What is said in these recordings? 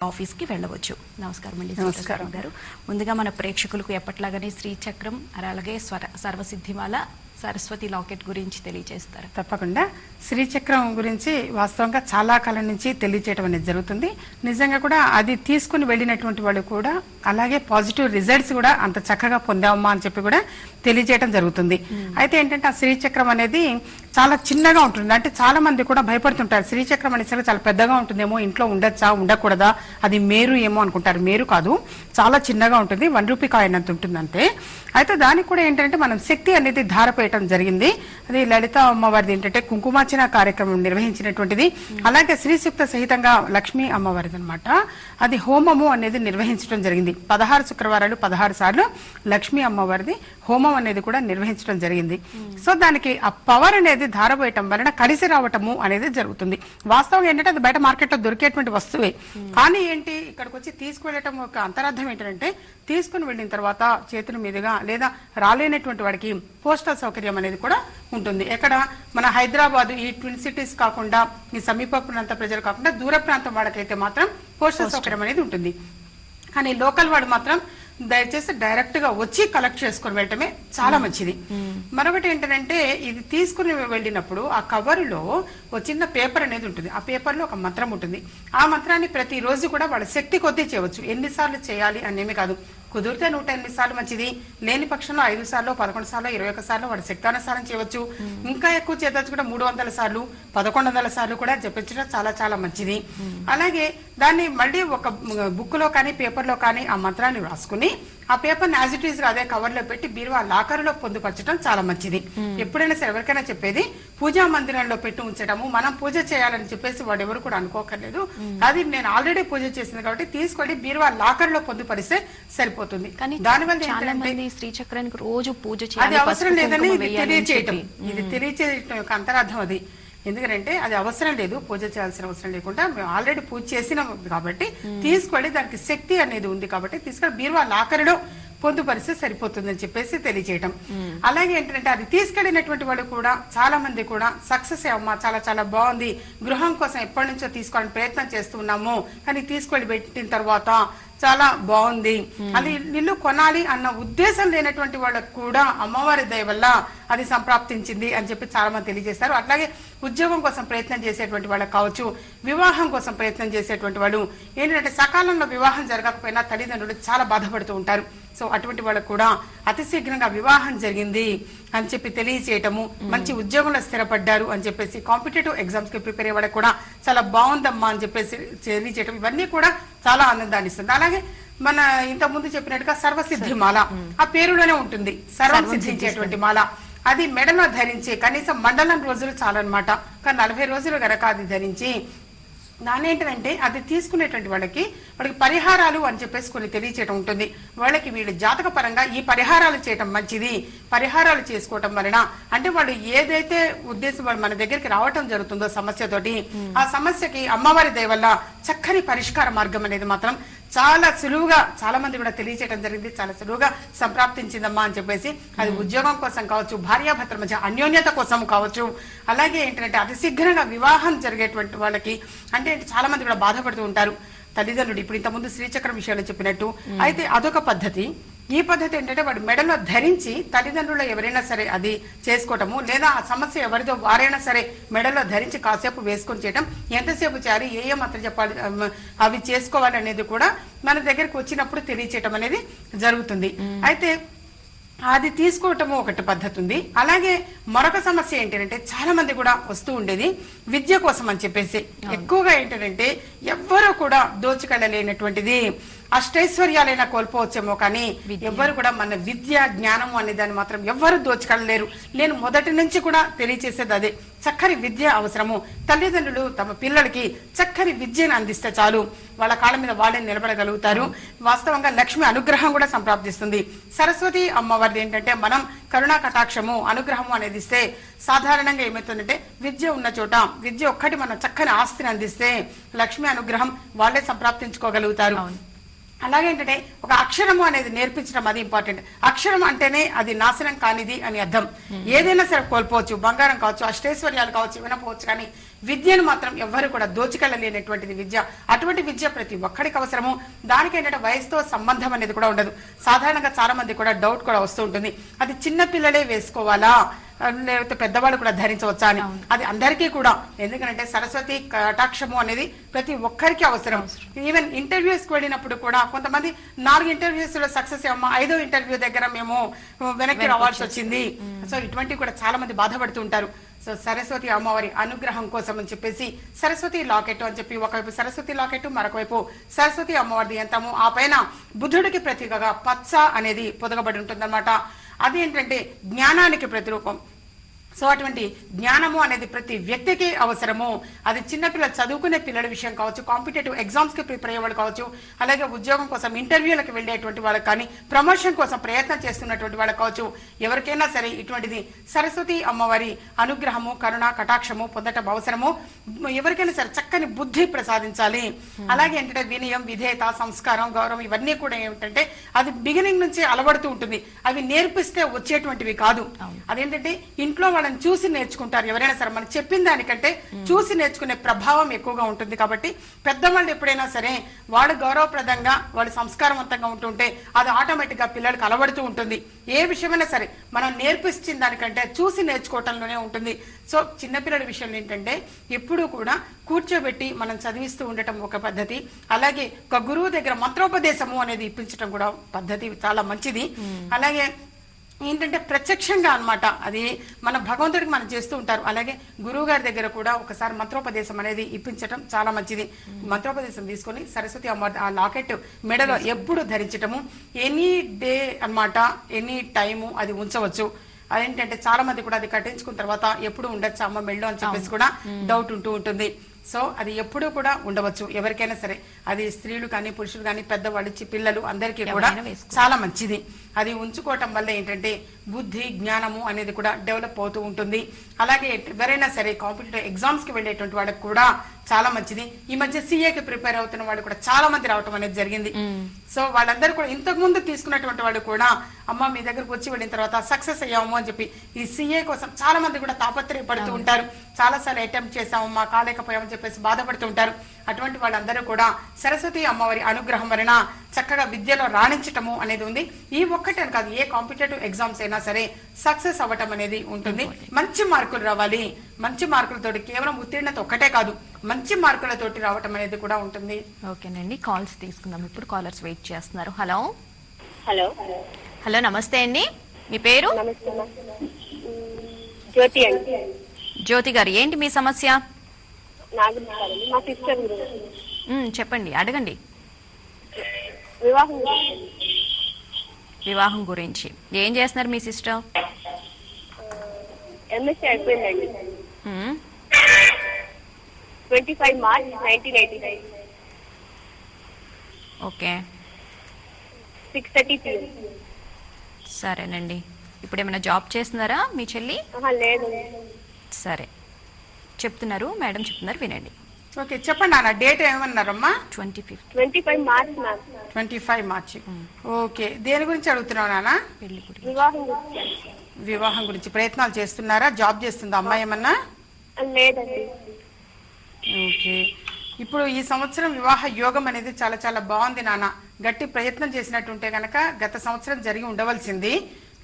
Office కి వెళ్ళవచ్చు. నమస్కారం అండి. నమస్కారం గారు, ముందుగా మన ప్రేక్షకులకు ఎప్పట్లాగానే శ్రీచక్రం అలాగే సర్వసిద్ధిమాల సరస్వతి లాకెట్ గురించి తెలియజేస్తారు. తప్పకుండా. శ్రీచక్రం గురించి వాస్తవంగా చాలా కాలం నుంచి తెలియచేయడం అనేది జరుగుతుంది. నిజంగా కూడా అది తీసుకుని వెళ్ళినటువంటి వాళ్ళు కూడా అలాగే పాజిటివ్ రిజల్ట్స్ కూడా అంత చక్కగా పొందామా అని చెప్పి కూడా తెలియజేయడం జరుగుతుంది. అయితే ఏంటంటే ఆ శ్రీచక్రం అనేది చాలా చిన్నగా ఉంటుంది. అంటే చాలా మంది కూడా భయపడుతుంటారు, శ్రీచక్రం అనేది చాలా పెద్దగా ఉంటుందేమో, ఇంట్లో ఉండొచ్చా ఉండకూడదా, అది మేరు ఏమో అనుకుంటారు. మేరు కాదు, చాలా చిన్నగా ఉంటుంది, 1 రూపీ కాయిన్ అంత ఉంటుంది అంతే. అయితే దానికి కూడా ఏంటంటే మనం శక్తి అనేది ధారపోయటం జరిగింది. అది లలిత అమ్మవారిది ఏంటంటే కుంకుమార్చన కార్యక్రమం నిర్వహించినటువంటిది. అలాగే శ్రీ సూక్త సహితంగా లక్ష్మీ అమ్మవారిది అనమాట. అది హోమము అనేది నిర్వహించడం జరిగింది. 16 శుక్రవారాలు 16 సార్లు లక్ష్మీ అమ్మవారిది హోమం అనేది కూడా నిర్వహించడం జరిగింది. సో దానికి ఆ పవర్ అనేది ధారపోయటం వలన కలిసి రావటము అనేది జరుగుతుంది. వాస్తవంగా ఏంటంటే అది బయట మార్కెట్ లో దొరికేటువంటి వస్తువే. కానీ ఏంటి ఇక్కడికి వచ్చి తీసుకువెళ్ళటం ఒక అంతరార్థం ఏంటంటే తీసుకుని వెళ్ళిన తర్వాత చేతుల మీదుగా లేదా రాలేనటువంటి వాడికి పోస్టల్ సౌకర్యం అనేది కూడా ఉంటుంది. ఎక్కడ మన హైదరాబాద్ ఈ ట్విన్ సిటీస్ కాకుండా ఈ సమీప ప్రాంత ప్రజలు కాకుండా దూర ప్రాంతం వాడికైతే మాత్రం పోస్టల్ సౌకర్యం అనేది ఉంటుంది. కానీ లోకల్ వాడు మాత్రం దయచేసి డైరెక్ట్ గా వచ్చి కలెక్ట్ చేసుకుని వెళ్ళటమే చాలా మంచిది. మరొకటి ఏంటంటే ఇది తీసుకుని వెళ్ళినప్పుడు ఆ కవరులో ఒక చిన్న పేపర్ అనేది ఉంటుంది. ఆ పేపర్ లో ఒక మంత్రం ఉంటుంది. ఆ మంత్రాన్ని ప్రతి రోజు కూడా వాళ్ళ శక్తి కొద్దీ చేయవచ్చు. ఎన్నిసార్లు చేయాలి అనేమి కాదు. కుదిరితే 108 సార్లు మంచిది, లేని పక్షంలో 5 సార్లు 11 సార్లు 21 సార్లు వాడి శక్తానుసారం చేయవచ్చు. ఇంకా ఎక్కువ చేతచ్చు కూడా 300 సార్లు 1100 సార్లు కూడా జపించడం చాలా చాలా మంచిది. అలాగే దాన్ని మళ్ళీ ఒక బుక్ లో కానీ పేపర్ లో కానీ ఆ మంత్రాన్ని రాసుకుని ఆ పేపర్ యాజ్ ఇట్ ఈస్ అదే కవర్ లో పెట్టి బీరువా లాకర్ లో పొందుపరచడం చాలా మంచిది. ఎప్పుడైనా సరే ఎవరికైనా చెప్పేది పూజా మందిరంలో పెట్టి ఉంచడము. మనం పూజ చేయాలని చెప్పేసి వాడు ఎవరు కూడా అనుకోకర్లేదు. అది నేను ఆల్రెడీ పూజ చేసింది కాబట్టి తీసుకొని బీరువా లాకర్ లో పొందుపరిస్తే సరిపోతుంది. కానీ దానివల్ల చాలా మంది శ్రీచక్రానికి రోజు పూజ అది చేయాలి, అవసరం లేదని ఇది తెలియచేయటం. చెప్పి. ఇది తెలియచేయటం యొక్క అంతరార్థం అది. ఎందుకంటే అది అవసరం లేదు, పూజ చేయాల్సిన అవసరం లేకుండా మేము ఆల్రెడీ పూజ చేసినాం కాబట్టి తీసుకెళ్ళి దానికి శక్తి అనేది ఉంది కాబట్టి తీసుకెళ్ళి బీరువా లాకరులో పొందుపరిస్తే సరిపోతుందని చెప్పేసి తెలియజేయటం. అలాగే ఏంటంటే అది తీసుకెళ్లినటువంటి వాళ్ళు కూడా చాలా మంది కూడా సక్సెస్ అమ్మా చాలా చాలా బాగుంది, గృహం కోసం ఎప్పటి నుంచో తీసుకోవాలని ప్రయత్నం చేస్తున్నాము కానీ తీసుకెళ్లి పెట్టిన తర్వాత చాలా బాగుంది, అది నిన్ను కొనాలి అన్న ఉద్దేశం లేనటువంటి వాళ్ళకు కూడా అమ్మవారి దయ వల్ల అది సంప్రాప్తించింది అని చెప్పి చాలా మంది తెలియజేస్తారు. అట్లాగే ఉద్యోగం కోసం ప్రయత్నం చేసేటువంటి వాళ్ళకి కావచ్చు, వివాహం కోసం ప్రయత్నం చేసేటువంటి వాళ్ళు ఏంటంటే సకాలంలో వివాహం జరగకపోయినా తల్లిదండ్రులు చాలా బాధపడుతూ ఉంటారు. సో అటువంటి వాళ్ళకు కూడా అతి శీఘ్రంగా వివాహం జరిగింది అని చెప్పి తెలియచేయటము, మంచి ఉద్యోగంలో స్థిరపడ్డారు అని చెప్పేసి కాంపిటేటివ్ ఎగ్జామ్స్ కి ప్రిపేర్ అయ్యే వాళ్ళకి కూడా చాలా బాగుందమ్మా అని చెప్పేసి తెలియచేయటం, ఇవన్నీ కూడా చాలా ఆనందాన్ని ఇస్తుంది. అలాగే మన ఇంత ముందు చెప్పినట్టుగా సర్వసిద్ధి మాల ఆ పేరులోనే ఉంటుంది, సర్వం సిద్ధించేటువంటి మాల. అది మెడలో ధరించి కనీసం మండలం రోజులు చాలన్నమాట. కానీ 40 రోజులు గనక అది ధరించి దాని ఏంటంటే అది తీసుకునేటువంటి వాళ్ళకి పరిహారాలు అని చెప్పేసి కొన్ని తెలియచేయటం ఉంటుంది. వాళ్ళకి వీళ్ళు జాతక పరంగా ఈ పరిహారాలు చేయటం మంచిది, పరిహారాలు చేసుకోవటం వలన అంటే వాళ్ళు ఏదైతే ఉద్దేశం వాళ్ళు మన దగ్గరికి రావటం జరుగుతుందో సమస్యతోటి ఆ సమస్యకి అమ్మవారి దయ వల్ల చక్కని పరిష్కార మార్గం అనేది మాత్రం చాలా సులువుగా చాలా మంది కూడా తెలియచేయడం జరిగింది. చాలా సులువుగా సంప్రాప్తించిందమ్మా అని చెప్పేసి అది ఉద్యోగం కోసం కావచ్చు, భార్యాభర్తల మధ్య అన్యోన్యత కోసం కావచ్చు, అలాగే ఏంటంటే అతి శీఘ్రంగా వివాహం జరిగేటువంటి వాళ్ళకి అంటే చాలా మంది కూడా బాధపడుతూ ఉంటారు తల్లిదండ్రులు. ఇప్పుడు ఇంతకుముందు శ్రీచక్రం విషయాలు చెప్పినట్టు అయితే అదొక పద్ధతి. ఈ పద్ధతి ఏంటంటే వాడు మెడలో ధరించి తల్లిదండ్రులు ఎవరైనా సరే అది చేసుకోవటము, లేదా ఆ సమస్య ఎవరిదో వారైనా సరే మెడలో ధరించి కాసేపు వేసుకొని చేయటం, ఎంతసేపు చేయాలి, ఏ మంత్రం చెప్పాలి, అవి చేసుకోవాలి అనేది కూడా మన దగ్గరకు వచ్చినప్పుడు తెలియచేయటం అనేది జరుగుతుంది. అయితే అది తీసుకోవటము ఒకటి పద్ధతి ఉంది. అలాగే మరొక సమస్య ఏంటంటే చాలా మంది కూడా వస్తూ ఉండేది విద్య కోసం అని చెప్పేసి. ఎక్కువగా ఏంటంటే ఎవ్వరూ కూడా దోచుకెళ్ళలేనటువంటిది, అష్టైశ్వర్యాలైనా కోల్పోవచ్చేమో కానీ ఎవ్వరు కూడా మన విద్య జ్ఞానం అనే దాన్ని మాత్రం ఎవ్వరు దోచుకెళ్ళలేరు. నేను మొదటి నుంచి కూడా తెలియచేసేది అదే, చక్కని విద్య అవసరము. తల్లిదండ్రులు తమ పిల్లలకి చక్కని విద్యను అందిస్తే చాలు, వాళ్ళ కాళ్ళ మీద వాళ్ళే నిలబడగలుగుతారు. వాస్తవంగా లక్ష్మి అనుగ్రహం కూడా సంప్రాప్తిస్తుంది. సరస్వతి అమ్మవారిది ఏంటంటే మనం కరుణా కటాక్షము అనుగ్రహము అనేది ఇస్తే సాధారణంగా ఏమవుతుందంటే విద్య ఉన్న చోట విద్య ఒక్కటి మనం చక్కని ఆస్తిని అందిస్తే లక్ష్మి అనుగ్రహం వాళ్ళే సంప్రాప్తించుకోగలుగుతారు. అలాగే ఏంటంటే ఒక అక్షరము అనేది నేర్పించడం అది ఇంపార్టెంట్. అక్షరం అంటేనే అది నాశనం కానిది అని అర్థం. ఏదైనా సరే కోల్పోవచ్చు, బంగారం కావచ్చు, అష్టైశ్వర్యాలు కావచ్చు, వినపోవచ్చు, కానీ విద్యను మాత్రం ఎవ్వరు కూడా దోచుకెళ్ళలేనటువంటిది విద్య. అటువంటి విద్య ప్రతి ఒక్కడికి అవసరము. దానికి ఏంటంటే వయసుతో సంబంధం అనేది కూడా ఉండదు. సాధారణంగా చాలా మంది కూడా డౌట్ కూడా వస్తూ ఉంటుంది, అది చిన్న పిల్లలే వేసుకోవాలా లేకపోతే పెద్దవాళ్ళు కూడా ధరించవచ్చా అని. అది అందరికీ కూడా, ఎందుకంటే సరస్వతి కటాక్షము అనేది ప్రతి ఒక్కరికి అవసరం. ఈవెన్ ఇంటర్వ్యూస్ కి వెళ్ళినప్పుడు కూడా కొంతమంది 4 ఇంటర్వ్యూస్ లో సక్సెస్ అమ్మా, 5వ ఇంటర్వ్యూ దగ్గర మేము వెనక్కి రావాల్సి వచ్చింది. సో ఇటువంటివి కూడా చాలా మంది బాధపడుతూ ఉంటారు. సో సరస్వతి అమ్మవారి అనుగ్రహం కోసం అని చెప్పేసి సరస్వతి లాకెట్ అని చెప్పి, ఒకవైపు సరస్వతి లాకెట్, మరొకవైపు సరస్వతి అమ్మవారిది యంత్రము, ఆ పైన బుద్ధుడికి ప్రతీకగా పచ్చ అనేది పొదగబడి ఉంటుందన్నమాట. అదేంటంటే జ్ఞానానికి ప్రతిరూపం. సో అటువంటి జ్ఞానము అనేది ప్రతి వ్యక్తికి అవసరము. అది చిన్నపిల్లలు చదువుకునే పిల్లల విషయం కావచ్చు, కాంపిటేటివ్ ఎగ్జామ్స్ కి ప్రిపేర్ అయ్యే వాళ్ళు కావచ్చు, అలాగే ఉద్యోగం కోసం ఇంటర్వ్యూలకు వెళ్ళేటువంటి వాళ్ళకి కానీ, ప్రమోషన్ కోసం ప్రయత్నం చేస్తున్నటువంటి వాళ్ళకి కావచ్చు, ఎవరికైనా సరే ఇటువంటిది సరస్వతి అమ్మవారి అనుగ్రహము, కరుణ, కటాక్షము పొందటం అవసరము. ఎవరికైనా సరే చక్కని బుద్ధి ప్రసాదించాలి. అలాగే ఏంటంటే వినయం, విధేయత, సంస్కారం, గౌరవం ఇవన్నీ కూడా ఏమిటంటే అది బిగినింగ్ నుంచి అలవడుతూ ఉంటుంది. అవి నేర్పిస్తే వచ్చేటువంటివి కాదు. అదేంటంటే ఇంట్లో వాళ్ళని చూసి నేర్చుకుంటారు. ఎవరైనా సరే మనం చెప్పిన దానికంటే చూసి నేర్చుకునే ప్రభావం ఎక్కువగా ఉంటుంది. కాబట్టి పెద్దవాళ్ళు ఎప్పుడైనా సరే వాళ్ళు గౌరవప్రదంగా, వాళ్ళు సంస్కారవంతంగా ఉంటుంటే అది ఆటోమేటిక్ గా పిల్లలకు అలవడుతూ ఉంటుంది. ఏ విషయమైనా సరే మనం నేర్పించిన దానికంటే చూసి నేర్చుకోవటంలోనే ఉంటుంది. సో చిన్నపిల్లల విషయంలో ఏంటంటే ఎప్పుడూ కూడా కూర్చోబెట్టి మనం చదివిస్తూ ఉండటం ఒక పద్ధతి. అలాగే ఒక గురువు దగ్గర మంత్రోపదేశము అనేది ఇప్పించడం కూడా పద్ధతి చాలా మంచిది. అలాగే ఏంటంటే ప్రత్యక్షంగా అన్నమాట, అది మన భగవంతుడికి మనం చేస్తూ ఉంటారు. అలాగే గురువు గారి దగ్గర కూడా ఒకసారి మంత్రోపదేశం అనేది ఇప్పించటం చాలా మంచిది. మంత్రోపదేశం తీసుకొని సరస్వతి అమ్మ ఆ లాకెట్ మెడలో ఎప్పుడు ధరించటము, ఎనీ డే అన్నమాట, ఎనీ టైము అది ఉంచవచ్చు. అదేంటంటే చాలా మంది కూడా అది కట్టించుకున్న తర్వాత ఎప్పుడు ఉండొచ్చు అమ్మ మెళ్ళో అని చెప్పేసి కూడా డౌట్ ఉంటూ ఉంటుంది. సో అది ఎప్పుడూ కూడా ఉండవచ్చు ఎవరికైనా సరే, అది స్త్రీలు కానీ పురుషులు కానీ పెద్దవాళ్ళు పిల్లలు అందరికీ కూడా చాలా మంచిది. అది ఉంచుకోవటం వల్ల ఏంటంటే బుద్ధి, జ్ఞానము అనేది కూడా డెవలప్ అవుతూ ఉంటుంది. అలాగే ఎవరైనా సరే కాంపిటేటివ్ ఎగ్జామ్స్ కి వెళ్ళేటువంటి వాళ్ళకి కూడా చాలా మంచిది. ఈ మధ్య సీఏకి ప్రిపేర్ అవుతున్న వాళ్ళు కూడా చాలా మంది రావటం అనేది జరిగింది. సో వాళ్ళందరూ కూడా ఇంతకు ముందు తీసుకున్నటువంటి వాళ్ళు కూడా అమ్మ మీ దగ్గరకు వచ్చి వెళ్ళిన తర్వాత సక్సెస్ అయ్యాము అని చెప్పి ఈ సీఏ కోసం చాలా మంది కూడా తాపత్రయపడుతూ ఉంటారు. చాలా సార్లు అటెంప్ట్ చేసామమ్మా కాలేకపోయామని చెప్పేసి బాధపడుతూ ఉంటారు. అటువంటి వాళ్ళందరూ కూడా సరస్వతి అమ్మవారి అనుగ్రహం వలన చక్కగా విద్యలో రాణించటము అనేది ఉంది. ఈ ఒక్కటే కాదు, ఏ కాంపిటేటివ్ ఎగ్జామ్స్ అయినా సరే సక్సెస్ అవ్వటం అనేది ఉంటుంది. మంచి మార్కులు రావాలి. మంచి మార్కులతోటి కేవలం ఉత్తీర్ణత ఒక్కటే కాదు, మంచి మార్కులతోటి రావటం అనేది కూడా ఉంటుంది. ఓకేనండి, కాల్స్ తీసుకుందాం. ఇప్పుడు కాలర్స్ వెయిట్ చేస్తున్నారు. హలో హలో హలో నమస్తే అండి, మీ పేరు? జ్యోతి అండి. జ్యోతి గారు, ఏంటి మీ సమస్య? మా సిస్టర్ చెప్పండి, అడగండి. వివాహం గురించి ఏం చేస్తున్నారు మీ సిస్టర్? ఎంఎస్సీ అయిపోయిందండి. 25 మార్చ్ 1989. Okay, 6:30 PM. సరేనండి. ఇప్పుడు ఏమైనా జాబ్ చేస్తున్నారా మీ చెల్లి? లేదు. సరే, చెప్తున్నారు మేడం, చెప్తున్నారు వినండి. ఓకే చెప్పండి నాన్న, డేట్ ఏమన్నారమ్మా? 25 మార్చ్. 25 మార్చి. ఓకే, దేని గురించి అడుగుతున్నావు నాన్న? పెళ్లి గురించి. వివాహం గురించి. వివాహం గురించి ప్రయత్నాలు చేస్తున్నారా? జాబ్ చేస్తుందా అమ్మాయి ఏమన్నా? లేదండి. ఓకే, ఇప్పుడు ఈ సంవత్సరం వివాహ యోగం అనేది చాలా చాలా బాగుంది నాన్న. గట్టి ప్రయత్నం చేసినట్టుంటే గనక గత సంవత్సరం జరిగి ఉండవలసింది,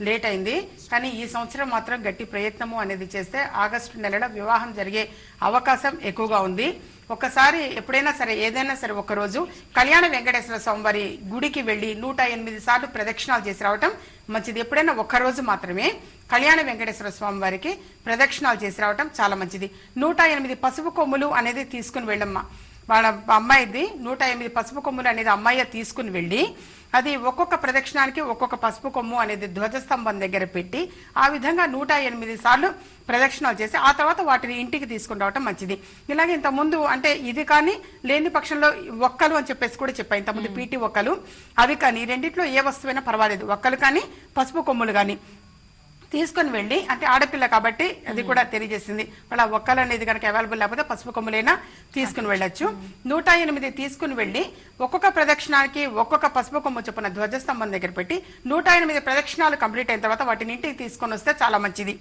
లేట్ అయింది. కానీ ఈ సంవత్సరం మాత్రం గట్టి ప్రయత్నము అనేది చేస్తే ఆగస్టు నెలలో వివాహం జరిగే అవకాశం ఎక్కువగా ఉంది. ఒకసారి ఎప్పుడైనా సరే ఏదైనా సరే ఒకరోజు కళ్యాణ వెంకటేశ్వర స్వామి వారి గుడికి వెళ్లి 108 సార్లు ప్రదక్షిణాలు చేసి రావటం మంచిది. ఎప్పుడైనా ఒక్కరోజు మాత్రమే కళ్యాణ వెంకటేశ్వర స్వామి వారికి ప్రదక్షిణాలు చేసి రావటం చాలా మంచిది. 108 పసుపు కొమ్ములు అనేది తీసుకుని వెళ్ళమ్మా. వాళ్ళ అమ్మాయిది 108 పసుపు కొమ్ములు అనేది అమ్మాయి తీసుకుని వెళ్ళి అది ఒక్కొక్క ప్రదక్షిణానికి ఒక్కొక్క పసుపు కొమ్ము అనేది ధ్వజస్తంభం దగ్గర పెట్టి ఆ విధంగా 108 సార్లు ప్రదక్షిణాలు చేసి ఆ తర్వాత వాటిని ఇంటికి తీసుకుని రావటం మంచిది. ఇలాగే ఇంత ముందు అంటే ఇది కానీ లేని పక్షంలో ఒక్కలు అని చెప్పేసి కూడా చెప్పాయి. ఇంతకుముందు పీటి ఒక్కలు, అవి కానీ రెండిట్లో ఏ వస్తువైనా పర్వాలేదు, ఒక్కలు కానీ పసుపు కొమ్ములు కానీ తీసుకొని వెళ్ళి, అంటే ఆడపిల్ల కాబట్టి అది కూడా తెలియజేసింది, వాళ్ళ ఒక్కలు అనేది కనుక అవైలబుల్ లేకపోతే పసుపు కొమ్ములైనా తీసుకుని వెళ్ళొచ్చు. 108 తీసుకుని వెళ్ళి ఒక్కొక్క ప్రదక్షిణానికి ఒక్కొక్క పసుపు కొమ్ము చొప్పున ధ్వజస్తంభం దగ్గర పెట్టి 108 ప్రదక్షిణాలు కంప్లీట్ అయిన తర్వాత వాటిని ఇంటికి తీసుకొని వస్తే చాలా మంచిది.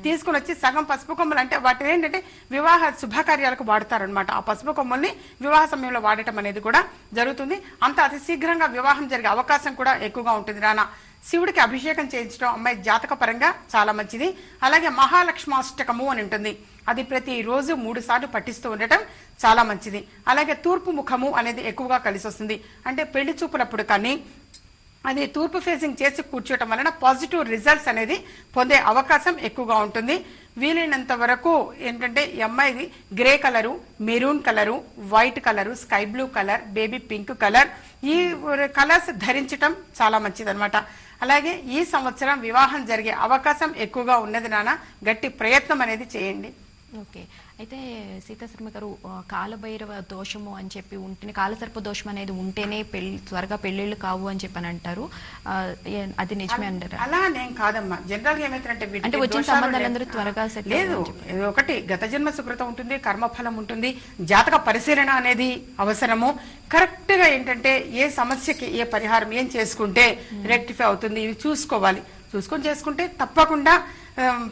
తీసుకుని వచ్చి సగం పసుపు కొమ్ములు, అంటే వాటిని ఏంటంటే వివాహ శుభకార్యాలకు వాడతారనమాట. ఆ పసుపు కొమ్ముల్ని వివాహ సమయంలో వాడటం అనేది కూడా జరుగుతుంది. అంత అతి శీఘ్రంగా వివాహం జరిగే అవకాశం కూడా ఎక్కువగా ఉంటుంది. రానా శివుడికి అభిషేకం చేయించడం అమ్మాయి జాతక పరంగా చాలా మంచిది. అలాగే మహాలక్ష్మాష్టకము అని ఉంటుంది, అది ప్రతి రోజు 3 సార్లు పఠిస్తూ ఉండటం చాలా మంచిది. అలాగే తూర్పు ముఖము అనేది ఎక్కువగా కలిసి వస్తుంది, అంటే పెళ్లి చూపులప్పుడు కానీ అది తూర్పు ఫేసింగ్ చేసి కూర్చోవటం వలన పాజిటివ్ రిజల్ట్స్ అనేది పొందే అవకాశం ఎక్కువగా ఉంటుంది. వీలైనంత వరకు ఏంటంటే ఈ అమ్మాయిది grey colour, maroon colour, white colour, sky blue colour, baby pink colour, ఈ కలర్స్ ధరించటం చాలా మంచిది అనమాట. అలాగే ఈ సంవత్సరం వివాహం జరిగే అవకాశం ఎక్కువగా ఉన్నది నాన్న, గట్టి ప్రయత్నం అనేది చేయండి. ఓకే, అయితే సీతాశర్మ గారు కాలభైరవ దోషము అని చెప్పి ఉంటేనే, కాలసర్ప దోషం అనేది ఉంటేనే త్వరగా పెళ్లిళ్ళు కావు అని చెప్పి అని అంటారు, అది నిజమే అంటారు? అలా నేను కాదమ్మా, జనరల్ గా ఏమైతే అంటే వచ్చిన సంబంధాలందరూ త్వరగా సెటిల్ లేదు. ఒకటి గత జన్మ సుకృతం ఉంటుంది, కర్మఫలం ఉంటుంది, జాతక పరిశీలన అనేది అవసరము. కరెక్ట్ గా ఏంటంటే ఏ సమస్యకి ఏ పరిహారం ఏం చేసుకుంటే రెక్టిఫై అవుతుంది ఇవి చూసుకోవాలి. చూసుకొని చేసుకుంటే తప్పకుండా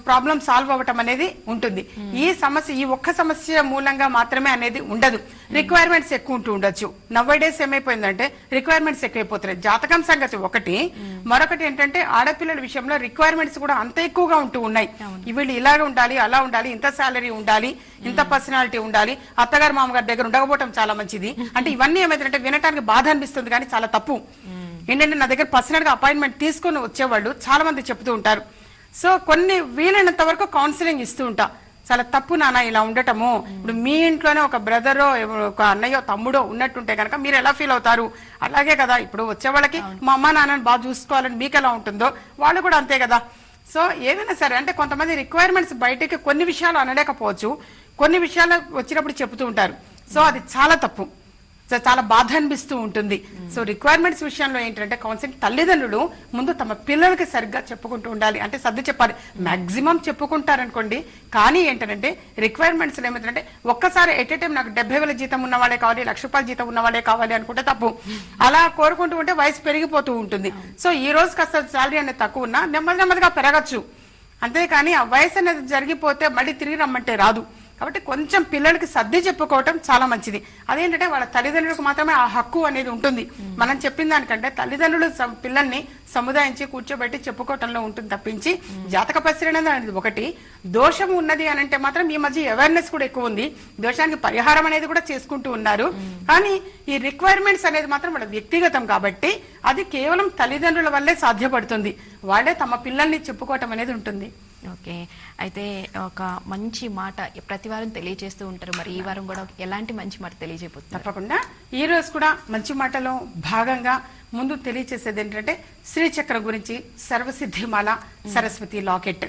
ప్రాబ్లం సాల్వ్ అవ్వటం అనేది ఉంటుంది. ఈ సమస్య, ఈ ఒక్క సమస్య మూలంగా మాత్రమే అనేది ఉండదు, రిక్వైర్మెంట్స్ ఎక్కువ ఉంటూ ఉండొచ్చు. నవ్వడేస్ ఏమైపోయిందంటే రిక్వైర్మెంట్స్ ఎక్కువైపోతున్నాయి. జాతకం సంగతి ఒకటి, మరొకటి ఏంటంటే ఆడపిల్లల విషయంలో రిక్వైర్మెంట్స్ కూడా అంత ఎక్కువగా ఉంటూ ఉన్నాయి. వీళ్ళు ఇలాగ ఉండాలి, అలా ఉండాలి, ఇంత శాలరీ ఉండాలి, ఇంత పర్సనాలిటీ ఉండాలి, అత్తగారు మామగారి దగ్గర ఉండకపోవటం చాలా మంచిది. అంటే ఇవన్నీ ఏమైందంటే వినటానికి బాధ అనిపిస్తుంది కానీ చాలా తప్పు. ఏంటంటే నా దగ్గర పర్సనల్ గా అపాయింట్మెంట్ తీసుకుని వచ్చేవాళ్ళు చాలా మంది చెప్తూ ఉంటారు. సో కొన్ని వీలైనంత వరకు కౌన్సిలింగ్ ఇస్తూ ఉంటా. చాలా తప్పు నాన్న ఇలా ఉండటము. ఇప్పుడు మీ ఇంట్లోనే ఒక బ్రదరో ఒక అన్నయ్యో తమ్ముడో ఉన్నట్టుంటే కనుక మీరు ఎలా ఫీల్ అవుతారు? అలాగే కదా ఇప్పుడు వచ్చే వాళ్ళకి మా అమ్మ నాన్నని బాగా చూసుకోవాలని మీకు ఎలా ఉంటుందో వాళ్ళు కూడా అంతే కదా. సో ఏదైనా సరే అంటే కొంతమంది రిక్వైర్మెంట్స్ బయటకి కొన్ని విషయాలు అనలేకపోవచ్చు, కొన్ని విషయాలు వచ్చినప్పుడు చెప్తూ ఉంటారు. సో అది చాలా తప్పు, చాలా బాధ అనిపిస్తూ ఉంటుంది. సో రిక్వైర్మెంట్స్ విషయంలో ఏంటంటే కౌన్సిలింగ్ తల్లిదండ్రులు ముందు తమ పిల్లలకి సరిగ్గా చెప్పుకుంటూ ఉండాలి. అంటే సర్ది చెప్పాలి, మాక్సిమం చెప్పుకుంటారనుకోండి. కానీ ఏంటంటే రిక్వైర్మెంట్స్ ఏమిటంటే ఒక్కసారి ఎట్ ఏ టైం నాకు 70,000 జీతం ఉన్న వాళ్ళే కావాలి, ₹1,00,000 జీతం ఉన్న వాళ్ళే కావాలి అనుకుంటే తప్పు. అలా కోరుకుంటూ ఉంటే వయసు పెరిగిపోతూ ఉంటుంది. సో ఈ రోజు కాస్త శాలరీ అనేది తక్కువ ఉన్నా నెమ్మది నెమ్మదిగా పెరగచ్చు, అంతేకాని ఆ వయసు అనేది జరిగిపోతే మళ్ళీ తిరిగి రమ్మంటే రాదు. కాబట్టి కొంచెం పిల్లలకి సర్ది చెప్పుకోవటం చాలా మంచిది. అదేంటంటే వాళ్ళ తల్లిదండ్రులకు మాత్రమే ఆ హక్కు అనేది ఉంటుంది. మనం చెప్పిన దానికంటే తల్లిదండ్రులు పిల్లల్ని సముదాయించి కూర్చోబెట్టి చెప్పుకోవటంలో ఉంటుంది తప్పించి జాతక పరిశీలన అనేది ఒకటి. దోషం ఉన్నది అని అంటే మాత్రం ఈ మధ్య అవేర్నెస్ కూడా ఎక్కువ ఉంది, దోషానికి పరిహారం అనేది కూడా చేసుకుంటూ ఉన్నారు. కానీ ఈ రిక్వైర్మెంట్స్ అనేది మాత్రం వాళ్ళ వ్యక్తిగతం కాబట్టి అది కేవలం తల్లిదండ్రుల వల్లే సాధ్యపడుతుంది. వాళ్ళే తమ పిల్లల్ని చెప్పుకోవటం అనేది ఉంటుంది. ఓకే, అయితే ఒక మంచి మాట ప్రతి వారం తెలియజేస్తూ ఉంటారు, మరి ఈ వారం కూడా ఎలాంటి మంచి మాట తెలియజేయబోతున్నారు? తప్పకుండా ఈ రోజు కూడా మంచి మాటలో భాగంగా ముందు తెలియజేసేది ఏంటంటే శ్రీచక్రం గురించి, సర్వసిద్ధిమాల, సరస్వతి లాకెట్.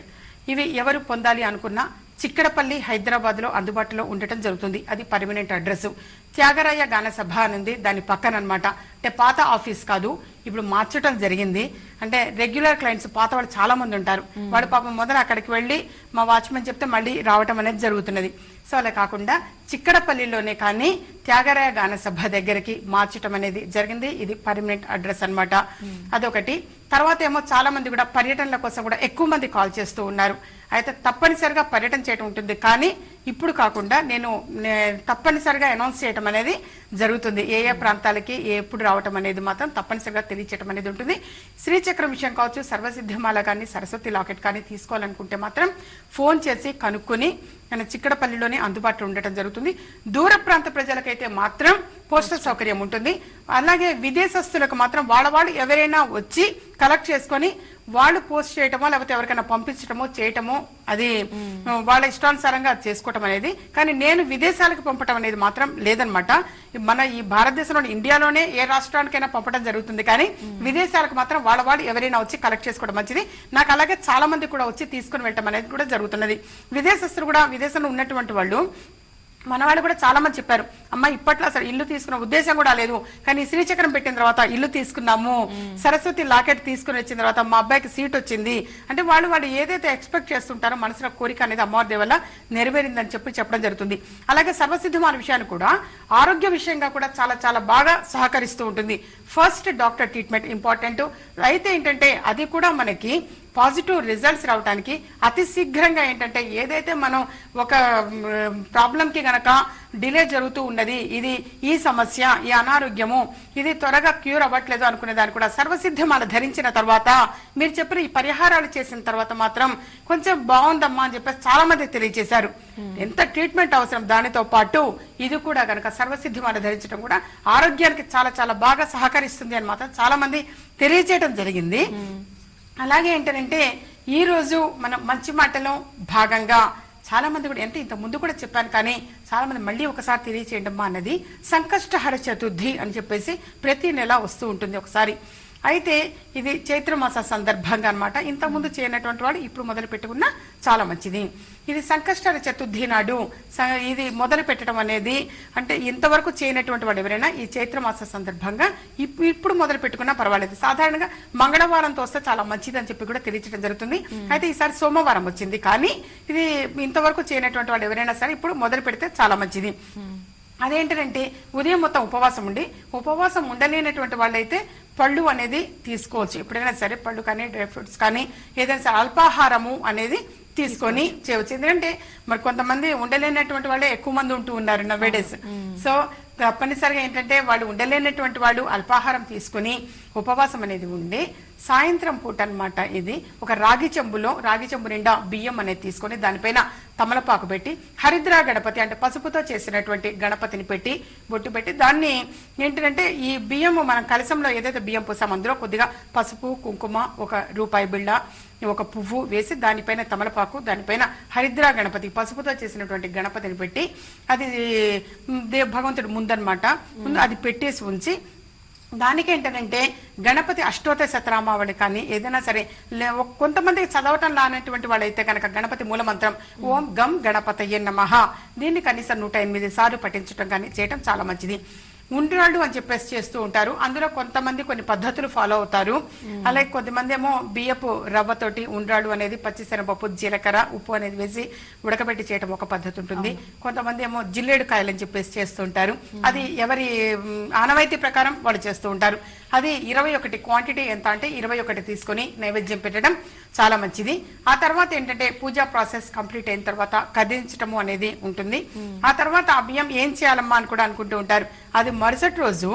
ఇవి ఎవరు పొందాలి అనుకున్నా చిక్కడపల్లి హైదరాబాద్ లో అందుబాటులో ఉండటం జరుగుతుంది. అది పర్మనెంట్ అడ్రస్. త్యాగరాయ గాన సభ అనేది దాని పక్కన అనమాట. అంటే పాత ఆఫీస్ కాదు, ఇప్పుడు మార్చడం జరిగింది. అంటే రెగ్యులర్ క్లయింట్స్ పాత వాళ్ళు చాలా మంది ఉంటారు, వాడు పాపం మొదలు అక్కడికి వెళ్ళి మా వాచ్మెన్ చెప్తే మళ్ళీ రావటం అనేది జరుగుతున్నది. సో అలా కాకుండా చిక్కడపల్లిలోనే కానీ త్యాగరాయ గాన సభ దగ్గరికి మార్చటం అనేది జరిగింది. ఇది పర్మనెంట్ అడ్రస్ అన్నమాట. అదొకటి. తర్వాత ఏమో చాలా మంది కూడా పర్యటనల కోసం కూడా ఎక్కువ మంది కాల్ చేస్తూ ఉన్నారు. అయితే తప్పనిసరిగా పర్యటన చేయడం ఉంటుంది, కానీ ఇప్పుడు కాకుండా నేను తప్పనిసరిగా అనౌన్స్ చేయడం అనేది జరుగుతుంది. ఏ ఏ ప్రాంతాలకి ఎప్పుడు రావటం అనేది మాత్రం తప్పనిసరిగా తెలియచేయడం అనేది ఉంటుంది. శ్రీచక్రం విషయం కావచ్చు, సర్వసిద్ధిమాల కానీ, సరస్వతి లాకెట్ కానీ తీసుకోవాలనుకుంటే మాత్రం ఫోన్ చేసి కనుక్కొని చిక్కడపల్లిలోనే అందుబాటులో ఉండటం జరుగుతుంది. దూర ప్రాంత ప్రజలకైతే మాత్రం పోస్టల్ సౌకర్యం ఉంటుంది. అలాగే విదేశస్తులకు మాత్రం వాళ్ళు ఎవరైనా వచ్చి కలెక్ట్ చేసుకొని వాళ్ళు పోస్ట్ చేయటమో లేకపోతే ఎవరికైనా పంపించటమో చేయటమో అది వాళ్ళ ఇష్టానుసారంగా చేసుకోవటం అనేది. కానీ నేను విదేశాలకు పంపటం అనేది మాత్రం లేదనమాట. మన ఈ భారతదేశంలో ఇండియాలోనే ఏ రాష్ట్రానికైనా పంపడం జరుగుతుంది, కానీ విదేశాలకు మాత్రం వాళ్ళు ఎవరైనా వచ్చి కలెక్ట్ చేసుకోవడం మంచిది. నాకు అలాగే చాలా మంది కూడా వచ్చి తీసుకుని వెళ్ళటం అనేది కూడా జరుగుతున్నది. విదేశస్తులు కూడా విదేశంలో ఉన్నటువంటి వాళ్ళు మన వాళ్ళు కూడా చాలా మంది చెప్పారు, అమ్మ ఇప్పట్లో అసలు ఇల్లు తీసుకున్న ఉద్దేశం కూడా లేదు, కానీ శ్రీచక్రం పెట్టిన తర్వాత ఇల్లు తీసుకున్నాము, సరస్వతి లాకెట్ తీసుకుని వచ్చిన తర్వాత మా అబ్బాయికి సీట్ వచ్చింది అంటే వాళ్ళు ఏదైతే ఎక్స్పెక్ట్ చేస్తుంటారో మనసులో కోరిక అనేది అమ్మవారి దయ వల్ల నెరవేరిందని చెప్పడం జరుగుతుంది. అలాగే సర్వసిద్ధమాన విషయాన్ని కూడా ఆరోగ్య విషయంగా కూడా చాలా చాలా బాగా సహకరిస్తూ ఉంటుంది. First doctor treatment important. అయితే ఏంటంటే అది కూడా మనకి పాజిటివ్ రిజల్ట్స్ రావడానికి అతి శీఘ్రంగా ఏంటంటే ఏదైతే మనం ఒక ప్రాబ్లం కి గనక డిలే జరుగుతూ ఉన్నది, ఇది ఈ సమస్య ఈ అనారోగ్యము ఇది త్వరగా క్యూర్ అవ్వట్లేదు అనుకునే దాన్ని కూడా సర్వసిద్ధమాల ధరించిన తర్వాత మీరు చెప్పిన ఈ పరిహారాలు చేసిన తర్వాత మాత్రం కొంచెం బాగుందమ్మా అని చెప్పేసి చాలా మంది తెలియజేశారు. ఎంత ట్రీట్మెంట్ అవసరం, దానితో పాటు ఇది కూడా గనక సర్వసిద్ధమాల ధరించడం కూడా ఆరోగ్యానికి చాలా చాలా బాగా సహకరిస్తుంది అని మాత్రం చాలా మంది తెలియజేయడం జరిగింది. అలాగే ఏంటంటే ఈ రోజు మనం మంచి మాటలో భాగంగా చాలా మంది కూడా ఇంత ముందు కూడా చెప్పాను, కానీ చాలా మంది మళ్ళీ ఒకసారి తెలియచేయండి అన్నది సంకష్టహర చతుర్థి అని చెప్పేసి ప్రతి నెల వస్తూ ఉంటుంది ఒకసారి. అయితే ఇది చైత్రమాస సందర్భంగా అనమాట. ఇంతకుముందు చేయనటువంటి వాడు ఇప్పుడు మొదలు పెట్టుకున్నా చాలా మంచిది. ఇది సంకష్టహర చతుర్థి నాడు ఇది మొదలు పెట్టడం అనేది అంటే ఇంతవరకు చేయనటువంటి వాడు ఎవరైనా ఈ చైత్రమాస సందర్భంగా ఇప్పుడు మొదలు పెట్టుకున్నా పర్వాలేదు. సాధారణంగా మంగళవారంతో వస్తే చాలా మంచిది అని చెప్పి కూడా తెలియజేయడం జరుగుతుంది. అయితే ఈసారి సోమవారం వచ్చింది, కానీ ఇది ఇంతవరకు చేయనటువంటి వాడు ఎవరైనా సరే ఇప్పుడు మొదలు పెడితే చాలా మంచిది. అదేంటంటే ఉదయం మొత్తం ఉపవాసం ఉండలేనటువంటి వాళ్ళైతే పళ్ళు అనేది తీసుకోవచ్చు. ఎప్పుడైనా సరే పళ్ళు కానీ డ్రై ఫ్రూట్స్ కానీ ఏదైనా సరే అల్పాహారము అనేది తీసుకొని చేయవచ్చు. ఎందుకంటే మరి కొంతమంది ఉండలేనటువంటి వాళ్ళే ఎక్కువ మంది ఉంటూ ఉన్నారు నవేడేస్. సో తప్పనిసరిగా ఏంటంటే వాళ్ళు ఉండలేనటువంటి వాళ్ళు అల్పాహారం తీసుకుని ఉపవాసం అనేది ఉండి సాయంత్రం పూట అన్నమాట ఇది ఒక రాగి చెంబు నిండా బియ్యం అనేది తీసుకొని దానిపైన తమలపాకు పెట్టి హరిద్రా గణపతి అంటే పసుపుతో చేసినటువంటి గణపతిని పెట్టి బొట్టు పెట్టి దాన్ని ఏంటంటే ఈ బియ్యము మనం కలశంలో ఏదైతే బియ్యం పోసాం అందులో కొద్దిగా పసుపు కుంకుమ ఒక రూపాయి బిళ్ళ ఒక పువ్వు వేసి దానిపైన తమలపాకు దానిపైన హరిద్రా గణపతి పసుపుతో చేసినటువంటి గణపతిని పెట్టి అది భగవంతుడి ముందన్నమాట ముందు అది పెట్టేసి ఉంచి దానికి ఏంటంటే గణపతి అష్టోత్తర శతనామావళి కానీ ఏదైనా సరే కొంతమంది చదవటం లానటువంటి వాళ్ళైతే కనుక గణపతి మూలమంత్రం ఓం గం గణపతయ్య నమః దీన్ని కనీసం 108 సార్లు పఠించడం కానీ చేయటం చాలా మంచిది. ఉండ్రాళ్ళు అని చెప్పేసి చేస్తూ ఉంటారు. అందులో కొంతమంది కొన్ని పద్ధతులు ఫాలో అవుతారు. అలాగే కొద్దిమంది ఏమో బియ్యపు రవ్వతోటి ఉండ్రాళ్ళు అనేది పచ్చిశనగపప్పు జీలకర్ర ఉప్పు అనేది వేసి ఉడకబెట్టి చేయటం ఒక పద్ధతి ఉంటుంది. కొంతమంది ఏమో జిల్లేడు కాయలు అని చెప్పేసి చేస్తూ ఉంటారు. అది ఎవరి ఆనవాయితీ ప్రకారం వాళ్ళు చేస్తూ ఉంటారు. అది 21 క్వాంటిటీ ఎంత అంటే 21 తీసుకొని నైవేద్యం పెట్టడం చాలా మంచిది. ఆ తర్వాత ఏంటంటే పూజా ప్రాసెస్ కంప్లీట్ అయిన తర్వాత కదిలించటము అనేది ఉంటుంది. ఆ తర్వాత ఆ బియ్యం ఏం చేయాలమ్మా అని కూడా అనుకుంటూ ఉంటారు. అది మరుసటి రోజు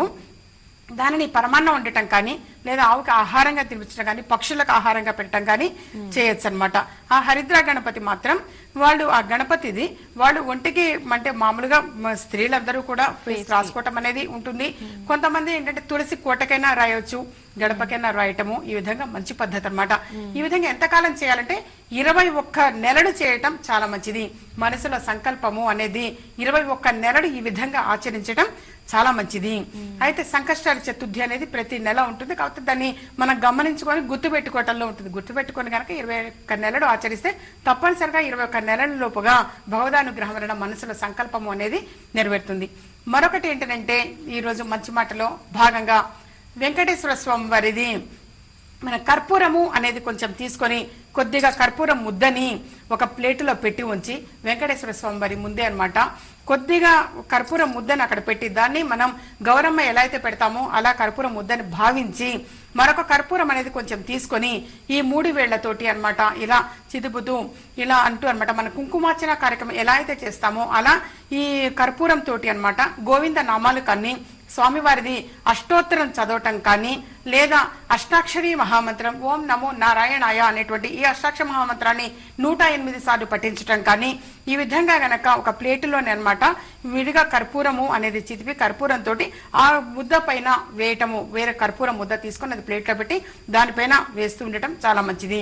దానిని పరమాన్నం వండటం కానీ లేదా ఆవుకి ఆహారంగా తినిపించడం కానీ పక్షులకు ఆహారంగా పెట్టడం కానీ చేయొచ్చు అనమాట. ఆ హరిద్రా గణపతి మాత్రం వాళ్ళు ఆ గణపతిది వాళ్ళు ఒంటికి అంటే మామూలుగా స్త్రీలందరూ కూడా రాసుకోవటం అనేది ఉంటుంది. కొంతమంది ఏంటంటే తులసి కోటకైనా రాయొచ్చు, గడపకైనా రాయటము ఈ విధంగా మంచి పద్ధతి అనమాట. ఈ విధంగా ఎంతకాలం చేయాలంటే 21 నెలలు చేయటం చాలా మంచిది. మనసులో సంకల్పము అనేది 21 నెలలు ఈ విధంగా ఆచరించడం చాలా మంచిది. అయితే సంకష్టహర చతుర్థి అనేది ప్రతి నెల ఉంటుంది కాబట్టి దాన్ని మనం గమనించుకొని గుర్తుపెట్టుకోవటంలో ఉంటుంది. గుర్తుపెట్టుకొని కనుక 21 నెలలు ఆచరిస్తే తప్పనిసరిగా 21 నెలల లోపుగా భగవదానుగ్రహం వలన మనసులో సంకల్పము అనేది నెరవేరుతుంది. మరొకటి ఏంటంటే ఈ రోజు మంచి మాటలో భాగంగా వెంకటేశ్వర స్వామి వారిది మన కర్పూరము అనేది కొంచెం తీసుకొని కొద్దిగా కర్పూరం ముద్దని ఒక ప్లేటులో పెట్టి ఉంచి వెంకటేశ్వర స్వామి వారి ముందే అన్నమాట కొద్దిగా కర్పూరం ముద్దని అక్కడ పెట్టి దాన్ని మనం గౌరమ్మ ఎలా అయితే పెడతామో అలా కర్పూరం ముద్దని భావించి మరొక కర్పూరం అనేది కొంచెం తీసుకొని ఈ 3 వేళ్లతోటి అన్నమాట ఇలా చిదుపుతూ ఇలా అంటూ అన్నమాట మన కుంకుమార్చన కార్యక్రమం ఎలా అయితే చేస్తామో అలా ఈ కర్పూరం తోటి అన్నమాట గోవింద నామాలు కన్నీ స్వామివారిది అష్టోత్తరం చదవటం కానీ లేదా అష్టాక్షరి మహామంత్రం ఓం నమో నారాయణాయ అనేటువంటి ఈ అష్టాక్షర మహామంత్రాన్ని 108 సార్లు పఠించటం కానీ ఈ విధంగా గనక ఒక ప్లేటులోనే అన్నమాట విడిగా కర్పూరము అనేది చితిపి కర్పూరం తోటి ఆ ముద్ద పైన వేయటము వేరే కర్పూరం ముద్ద తీసుకొని అది ప్లేట్లో పెట్టి దానిపైన వేస్తూ ఉండటం చాలా మంచిది.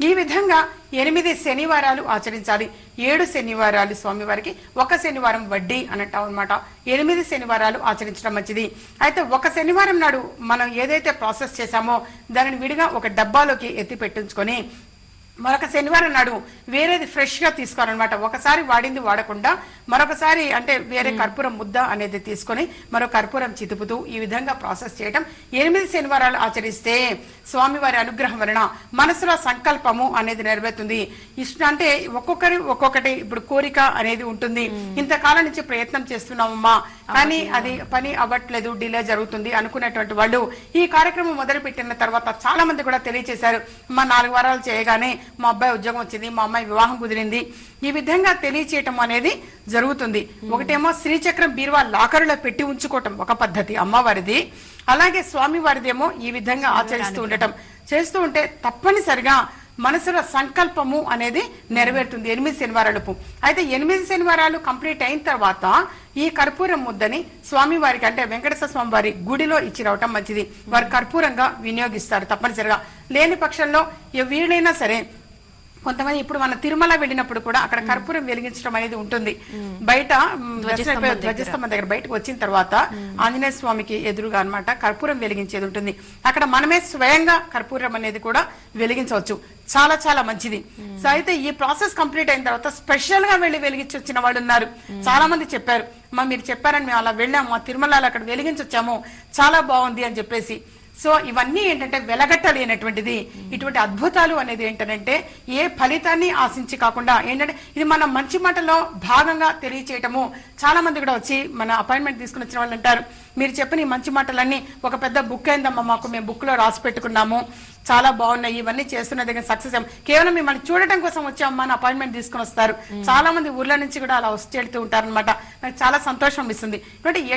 ఈ విధంగా 8 శనివారాలు ఆచరించాలి. 7 శనివారాలు స్వామివారికి, 1 శనివారం వడ్డీ అంటాం అనమాట. 8 శనివారాలు ఆచరించడం మంచిది. అయితే 1 శనివారం నాడు మనం ఏదైతే ప్రాసెస్ చేశామో దానిని విడిగా ఒక డబ్బాలోకి ఎత్తి పెట్టించుకొని మరొక శనివారం నాడు వేరేది ఫ్రెష్ గా తీసుకోవాలన్నమాట. ఒకసారి వాడింది వాడకుండా మరొకసారి అంటే వేరే కర్పూరం ముద్ద అనేది తీసుకొని మరో కర్పూరం చితుపుతూ ఈ విధంగా ప్రాసెస్ చేయటం 8 శనివారాలు ఆచరిస్తే స్వామివారి అనుగ్రహం వలన మనసులో సంకల్పము అనేది నెరవేరుతుంది. ఇష్టం అంటే ఒక్కొక్కరి ఒక్కొక్కటి ఇప్పుడు కోరిక అనేది ఉంటుంది. ఇంతకాలం నుంచి ప్రయత్నం చేస్తున్నామమ్మా కానీ అది పని అవ్వట్లేదు, డిలే జరుగుతుంది అనుకునేటువంటి వాళ్ళు ఈ కార్యక్రమం మొదలు పెట్టిన తర్వాత చాలా మంది కూడా తెలియజేశారు, మా 4 వారాలు చేయగానే మా అబ్బాయి ఉద్యోగం వచ్చింది, మా అమ్మాయి వివాహం కుదిరింది. ఈ విధంగా తెలియచేయటం అనేది జరుగుతుంది. ఒకటేమో శ్రీచక్రం బీరువా లాకరులో పెట్టి ఉంచుకోవటం ఒక పద్ధతి అమ్మవారిది, అలాగే స్వామి వారిదేమో ఈ విధంగా ఆచరిస్తూ ఉండటం. చేస్తూ ఉంటే తప్పనిసరిగా మనసులో సంకల్పము అనేది నెరవేరుతుంది 8 శనివారాలకు. అయితే 8 శనివారాలు కంప్లీట్ అయిన తర్వాత ఈ కర్పూరం ముద్దని స్వామి వారికి అంటే వెంకటేశ్వర స్వామి వారి గుడిలో ఇచ్చి రావటం మంచిది. వారు కర్పూరంగా వినియోగిస్తారు తప్పనిసరిగా. లేని పక్షంలో వీళ్ళైనా సరే కొంతమంది ఇప్పుడు మన తిరుమల వెళ్ళినప్పుడు కూడా అక్కడ కర్పూరం వెలిగించడం అనేది ఉంటుంది. బయట ధ్వజస్తంభం దగ్గర బయటకు వచ్చిన తర్వాత ఆంజనేయ స్వామికి ఎదురుగా అన్నమాట కర్పూరం వెలిగించేది ఉంటుంది. అక్కడ మనమే స్వయంగా కర్పూరం అనేది కూడా వెలిగించవచ్చు. చాలా చాలా మంచిది. సో అయితే ఈ ప్రాసెస్ కంప్లీట్ అయిన తర్వాత స్పెషల్ గా వెళ్లి వెలిగించి వచ్చిన వాళ్ళు ఉన్నారు. చాలా మంది చెప్పారు, మీరు చెప్పారని మేము అలా వెళ్ళాము, మా తిరుమలలో అక్కడ వెలిగించొచ్చాము, చాలా బాగుంది అని చెప్పేసి. సో ఇవన్నీ ఏంటంటే వెలగట్టలేనటువంటిది. ఇటువంటి అద్భుతాలు అనేది ఏంటంటే ఏ ఫలితాన్ని ఆశించి కాకుండా ఏంటంటే ఇది మన మంచి మాటలో భాగంగా తెలియచేయటము. చాలా మంది కూడా వచ్చి మన అపాయింట్మెంట్ తీసుకుని వచ్చిన వాళ్ళు అంటారు, మీరు చెప్పిన ఈ మంచి మాటలన్నీ ఒక పెద్ద బుక్ అయిందమ్మా మాకు, మేము బుక్ లో రాసి పెట్టుకున్నాము, చాలా బాగున్నాయి, ఇవన్నీ చేస్తున్న దగ్గర సక్సెస్ అయ్యాం, కేవలం మిమ్మల్ని చూడటం కోసం వచ్చామమ్మా అని అపాయింట్మెంట్ తీసుకుని వస్తారు. చాలా మంది ఊర్ల నుంచి కూడా అలా వచ్చి వెళ్తూ ఉంటారు అనమాట. నాకు చాలా సంతోషం ఇస్తుంది.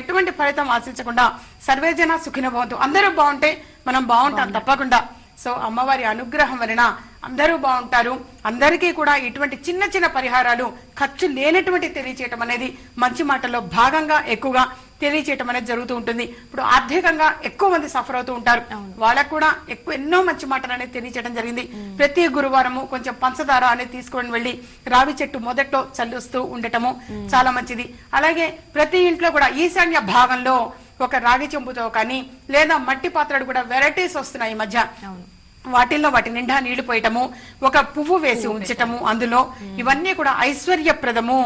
ఎటువంటి ఫలితం ఆశించకుండా సర్వేజన సుఖినో భవంతు, అందరూ బాగుంటే మనం బాగుంటాం తప్పకుండా. సో అమ్మవారి అనుగ్రహం వలన అందరూ బాగుంటారు. అందరికీ కూడా ఇటువంటి చిన్న చిన్న పరిహారాలు ఖర్చు లేనటువంటి తెలియచేయటం అనేది మంచి మాటల్లో భాగంగా ఎక్కువగా తెలియచేయటం అనేది జరుగుతూ ఉంటుంది. ఇప్పుడు ఆర్థికంగా ఎక్కువ మంది సఫర్ అవుతూ ఉంటారు, వాళ్ళకు కూడా ఎన్నో మంచి మాటలు అనేది తెలియచేయడం జరిగింది. ప్రతి గురువారము కొంచెం పంచదార అనేది తీసుకొని వెళ్లి రావి చెట్టు మొదట్లో చల్లుస్తూ ఉండటము చాలా మంచిది. అలాగే ప్రతి ఇంట్లో కూడా ఈశాన్య భాగంలో ఒక రాగి చెంబుతో కానీ లేదా మట్టి పాత్రలు కూడా వెరైటీస్ వస్తున్నాయి ఈ మధ్య, వాటిల్లో వాటి నిండా నీళ్లు పోయటము, ఒక పువ్వు వేసి ఉంచటము అందులో, ఇవన్నీ కూడా ఐశ్వర్యప్రదము.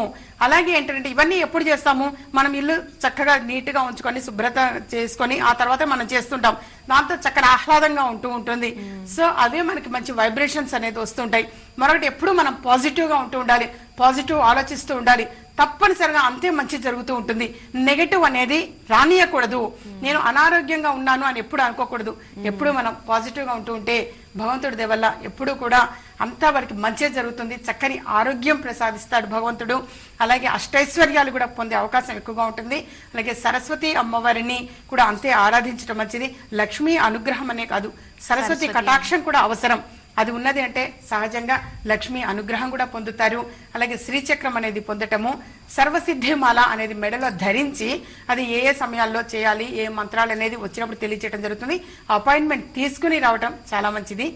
అలాగే ఏంటంటే ఇవన్నీ ఎప్పుడు చేస్తాము, మనం ఇల్లు చక్కగా నీట్ గా ఉంచుకొని శుభ్రత చేసుకొని ఆ తర్వాత మనం చేస్తుంటాం, దాంతో చక్కగా ఆహ్లాదంగా ఉంటూ ఉంటుంది. సో అవే మనకి మంచి వైబ్రేషన్స్ అనేది వస్తుంటాయి. మరొకటి ఎప్పుడు మనం పాజిటివ్ గా ఉంటూ ఉండాలి, పాజిటివ్ ఆలోచిస్తూ ఉండాలి, తప్పనిసరిగా అంతే మంచి జరుగుతూ ఉంటుంది. నెగటివ్ అనేది రానియకూడదు. నేను అనారోగ్యంగా ఉన్నాను అని ఎప్పుడు అనుకోకూడదు. ఎప్పుడు మనం పాజిటివ్ గా ఉంటూ ఉంటే భగవంతుడి దయ వల్ల ఎప్పుడు కూడా అంతా వారికి మంచి జరుగుతుంది. చక్కని ఆరోగ్యం ప్రసాదిస్తాడు భగవంతుడు. అలాగే అష్టైశ్వర్యాలు కూడా పొందే అవకాశం ఎక్కువగా ఉంటుంది. అలాగే సరస్వతి అమ్మవారిని కూడా అంతే ఆరాధించడం మంచిది. లక్ష్మీ అనుగ్రహం అనే కాదు, సరస్వతి కటాక్షం కూడా అవసరం. అది ఉన్నది అంటే సహజంగా లక్ష్మి అనుగ్రహం కూడా పొందుతారు. అలాగే శ్రీచక్రం అనేది పొందటము, సర్వసిద్ధిమాల అనేది మెడలో ధరించి అది ఏ ఏ సమయాల్లో చేయాలి, ఏ మంత్రాలు అనేది వచ్చినప్పుడు తెలియచేయడం జరుగుతుంది. అపాయింట్మెంట్ తీసుకుని రావటం చాలా మంచిది.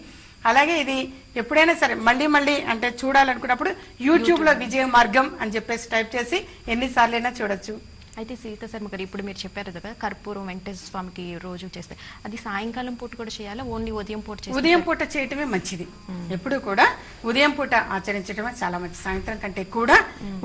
అలాగే ఇది ఎప్పుడైనా సరే మళ్ళీ మళ్ళీ అంటే చూడాలనుకున్నప్పుడు యూట్యూబ్ లో విజయ మార్గం అని చెప్పేసి టైప్ చేసి ఎన్నిసార్లైనా చూడొచ్చు. అయితే సీత శర్మ గారు ఇప్పుడు మీరు చెప్పారు కదా కర్పూరం వెంకటేశ్వర స్వామికి రోజు చేస్తే, అది సాయంకాలం పూట కూడా చేయాలా, ఓన్లీ ఉదయం పూట చేయాలి? ఉదయం పూట చేయటమే మంచిది. ఎప్పుడు కూడా ఉదయం పూట ఆచరించడమే చాలా మంచిది. సాయంత్రం కంటే కూడా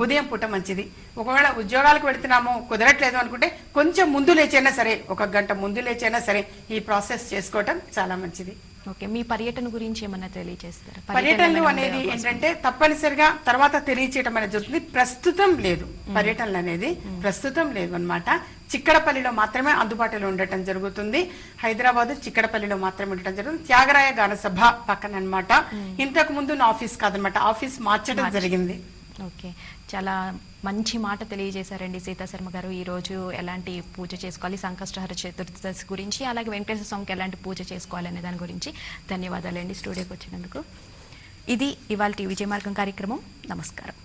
ఉదయం పూట మంచిది. ఒకవేళ ఉద్యోగాలకు వెళుతున్నాము కుదరట్లేదు అనుకుంటే కొంచెం ముందు లేచైనా సరే, 1 గంట ముందు లేచైనా సరే ఈ ప్రాసెస్ చేసుకోవటం చాలా మంచిది. ఓకే, మీ పర్యటన గురించి ఏమన్నా తెలియజేస్తారా? పర్యటనలు అనేది ఏంటంటే తప్పనిసరిగా తర్వాత తెలియచేయడం అనేది జరుగుతుంది. ప్రస్తుతం లేదు, పర్యటనలు అనేది ప్రస్తుతం లేదు అన్నమాట. చిక్కడపల్లిలో మాత్రమే అందుబాటులో ఉండటం జరుగుతుంది. హైదరాబాద్ చిక్కడపల్లిలో మాత్రమే ఉండటం జరుగుతుంది. త్యాగరాయ గాన సభ పక్కన అన్నమాట. ఇంతకు ముందు నా ఆఫీస్ కాదనమాట, ఆఫీస్ మార్చడం జరిగింది. ఓకే, చాలా మంచి మాట తెలియజేశారండి సీతా శర్మ గారు. ఈ రోజు ఎలాంటి పూజ చేసుకోవాలి, సంకష్టహర చతుర్దశి గురించి, అలాగే వెంకటేశ్వర స్వామికి ఎలాంటి పూజ చేసుకోవాలి అనే దాని గురించి ధన్యవాదాలండి స్టూడియోకి వచ్చినందుకు. ఇది ఇవాల్టి విజయ మార్గం కార్యక్రమం. నమస్కారం.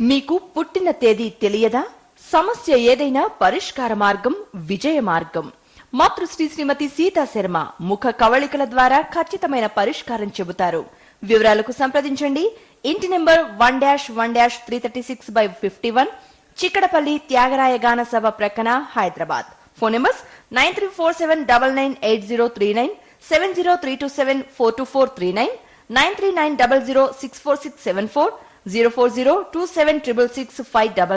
మీకు పుట్టిన తేదీ తెలియదా? సమస్య ఏదైనా పరిష్కార మార్గం విజయ మార్గం. మాతృశ్రీ శ్రీమతి సీతా శర్మ ముఖ కవళికల ద్వారా ఖచ్చితమైన పరిష్కారం చెబుతారు. వివరాలకు సంప్రదించండి. ఇంటి నెంబర్ 1-1-336/51, చిక్కడపల్లి త్యాగరాయ గాన సభ ప్రక్కన, హైదరాబాద్. Phone numbers 9347998039, 7032742439, 9390064674, 040276665